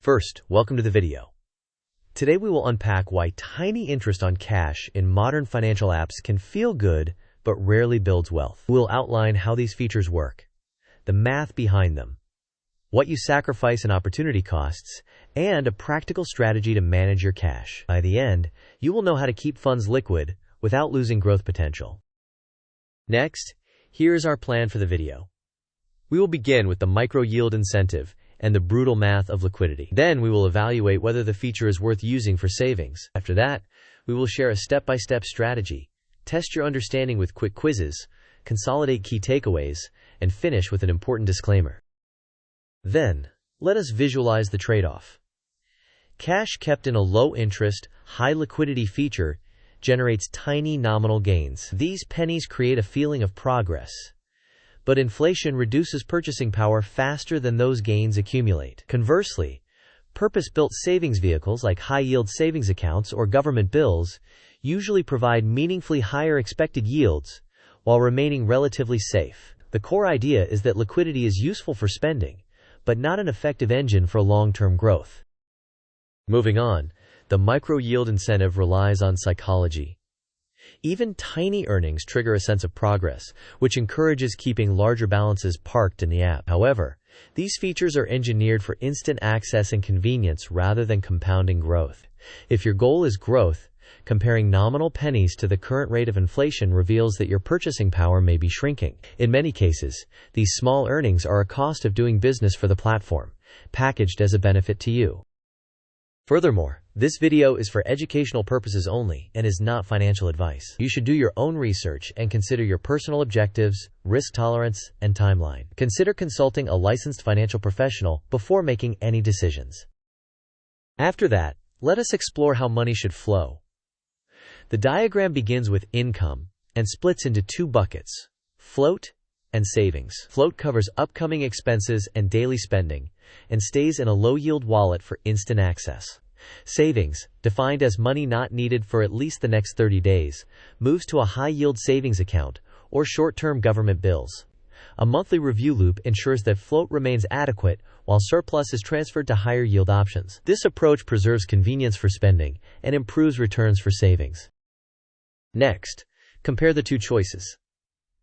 First, welcome to the video. Today we will unpack why tiny interest on cash in modern financial apps can feel good but rarely builds wealth. We'll outline how these features work, the math behind them, what you sacrifice in opportunity costs, and a practical strategy to manage your cash. By the end, you will know how to keep funds liquid without losing growth potential. Next, here's our plan for the video. We will begin with the micro-yield incentive and the brutal math of liquidity. Then we will evaluate whether the feature is worth using for savings. After that, we will share a step-by-step strategy, test your understanding with quick quizzes, consolidate key takeaways, and finish with an important disclaimer. Then, let us visualize the trade-off. Cash kept in a low-interest, high-liquidity feature generates tiny nominal gains. These pennies create a feeling of progress. But inflation reduces purchasing power faster than those gains accumulate. Conversely, purpose-built savings vehicles like high-yield savings accounts or government bills usually provide meaningfully higher expected yields while remaining relatively safe. The core idea is that liquidity is useful for spending, but not an effective engine for long-term growth. Moving on, the micro-yield incentive relies on psychology. Even tiny earnings trigger a sense of progress, which encourages keeping larger balances parked in the app. However, these features are engineered for instant access and convenience rather than compounding growth. If your goal is growth, comparing nominal pennies to the current rate of inflation reveals that your purchasing power may be shrinking. In many cases, these small earnings are a cost of doing business for the platform, packaged as a benefit to you. Furthermore, this video is for educational purposes only and is not financial advice. You should do your own research and consider your personal objectives, risk tolerance, and timeline. Consider consulting a licensed financial professional before making any decisions. After that, let us explore how money should flow. The diagram begins with income and splits into two buckets: float and savings. Float covers upcoming expenses and daily spending and stays in a low-yield wallet for instant access. Savings, defined as money not needed for at least the next 30 days, moves to a high-yield savings account or short-term government bills. A monthly review loop ensures that float remains adequate while surplus is transferred to higher-yield options. This approach preserves convenience for spending and improves returns for savings. Next, compare the two choices.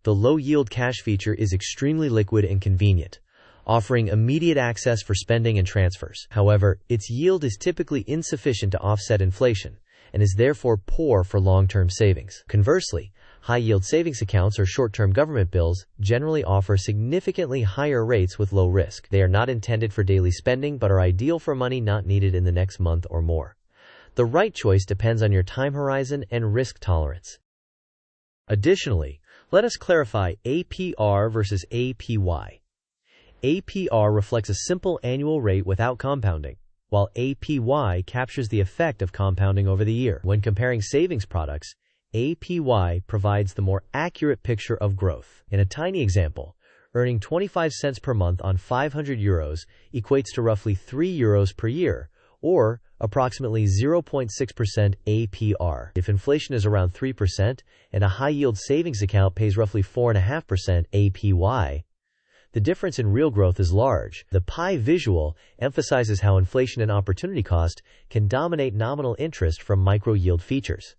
The low-yield cash feature is extremely liquid and convenient, offering immediate access for spending and transfers. However, its yield is typically insufficient to offset inflation and is therefore poor for long-term savings. Conversely, high-yield savings accounts or short-term government bills generally offer significantly higher rates with low risk. They are not intended for daily spending but are ideal for money not needed in the next month or more. The right choice depends on your time horizon and risk tolerance. Additionally, let us clarify APR versus APY. APR reflects a simple annual rate without compounding, while APY captures the effect of compounding over the year. When comparing savings products, APY provides the more accurate picture of growth. In a tiny example, earning 25 cents per month on €500 equates to roughly €3 per year, or approximately 0.6% APR. If inflation is around 3% and a high-yield savings account pays roughly 4.5% APY, the difference in real growth is large. The pie visual emphasizes how inflation and opportunity cost can dominate nominal interest from micro-yield features.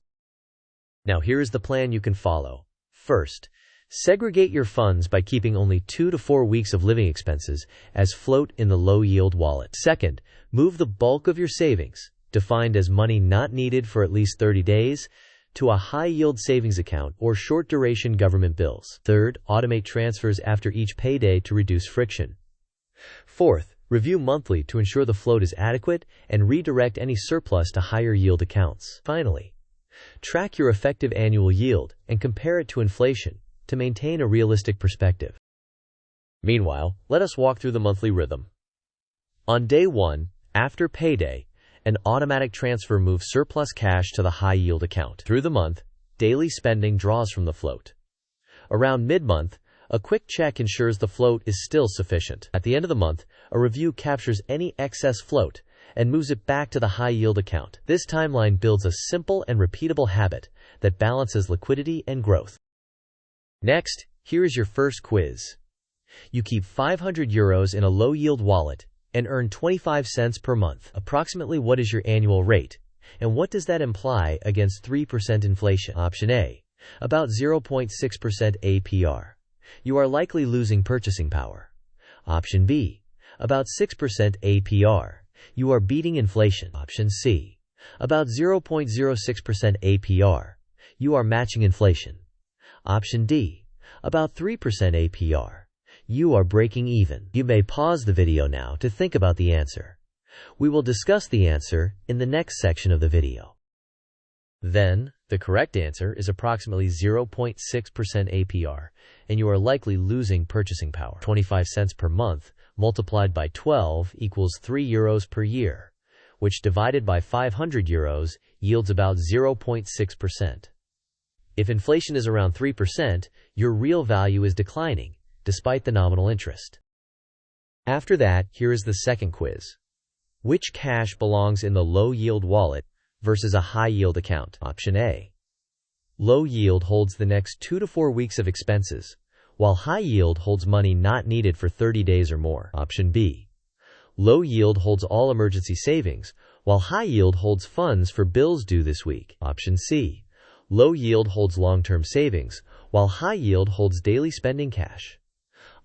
Now here is the plan you can follow. First, segregate your funds by keeping only 2 to 4 weeks of living expenses as float in the low-yield wallet. Second, move the bulk of your savings, defined as money not needed for at least 30 days, to a high-yield savings account or short-duration government bills. Third, automate transfers after each payday to reduce friction. Fourth, review monthly to ensure the float is adequate and redirect any surplus to higher-yield accounts. Finally, track your effective annual yield and compare it to inflation to maintain a realistic perspective. Meanwhile, let us walk through the monthly rhythm. On day 1, after payday, an automatic transfer moves surplus cash to the high-yield account. Through the month, daily spending draws from the float. Around mid-month, a quick check ensures the float is still sufficient. At the end of the month, a review captures any excess float and moves it back to the high-yield account. This timeline builds a simple and repeatable habit that balances liquidity and growth. Next, here is your first quiz. You keep €500 in a low-yield wallet and earn 25 cents per month. Approximately what is your annual rate? And what does that imply against 3% inflation? Option A. About 0.6% APR. You are likely losing purchasing power. Option B. About 6% APR. You are beating inflation. Option C. About 0.06% APR. You are matching inflation. Option D. About 3% APR. You are breaking even. You may pause the video now to think about the answer. We will discuss the answer in the next section of the video. Then, the correct answer is approximately 0.6% APR, and you are likely losing purchasing power. 25 cents per month multiplied by 12 equals 3 euros per year, which divided by 500 euros yields about 0.6%. If inflation is around 3%, your real value is declining, despite the nominal interest. After that, here is the second quiz. Which cash belongs in the low-yield wallet versus a high-yield account? Option A. Low yield holds the next 2 to 4 weeks of expenses, while high yield holds money not needed for 30 days or more. Option B. Low yield holds all emergency savings, while high yield holds funds for bills due this week. Option C. Low yield holds long-term savings, while high yield holds daily spending cash.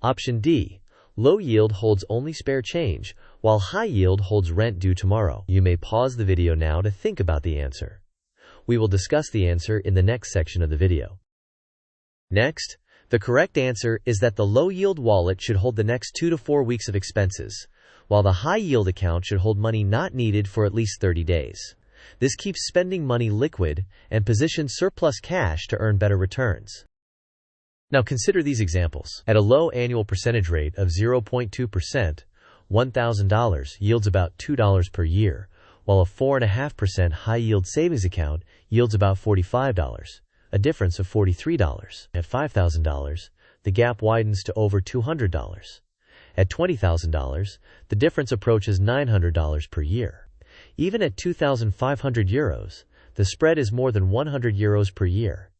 Option D. Low yield holds only spare change, while high yield holds rent due tomorrow. You may pause the video now to think about the answer. We will discuss the answer in the next section of the video. Next, the correct answer is that the low-yield wallet should hold the next 2 to 4 weeks of expenses, while the high-yield account should hold money not needed for at least 30 days. This keeps spending money liquid and positions surplus cash to earn better returns. Now consider these examples. At a low annual percentage rate of 0.2%, $1,000 yields about $2 per year, while a 4.5% high-yield savings account yields about $45, a difference of $43. At $5,000, the gap widens to over $200. At $20,000, the difference approaches $900 per year. Even at 2,500 euros, the spread is more than 100 euros per year.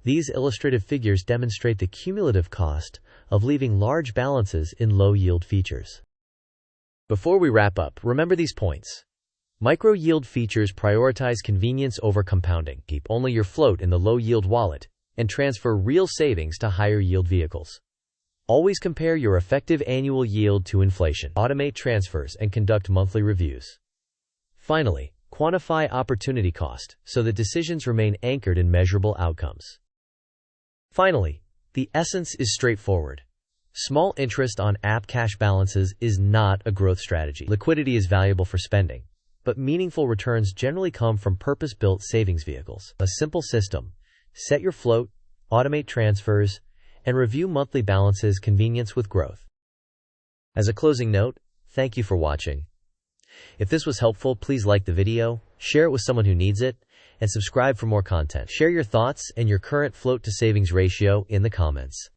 These illustrative figures demonstrate the cumulative cost of leaving large balances in low-yield features. Before we wrap up, remember these points. Micro-yield features prioritize convenience over compounding. Keep only your float in the low-yield wallet and transfer real savings to higher-yield vehicles. Always compare your effective annual yield to inflation. Automate transfers and conduct monthly reviews. Finally, quantify opportunity cost so that decisions remain anchored in measurable outcomes. Finally, the essence is straightforward. Small interest on app cash balances is not a growth strategy. Liquidity is valuable for spending, but meaningful returns generally come from purpose-built savings vehicles. A simple system: set your float, automate transfers, and review monthly balances. Convenience with growth. As a closing note, thank you for watching. If this was helpful, please like the video, share it with someone who needs it, and subscribe for more content. Share your thoughts and your current float to savings ratio in the comments.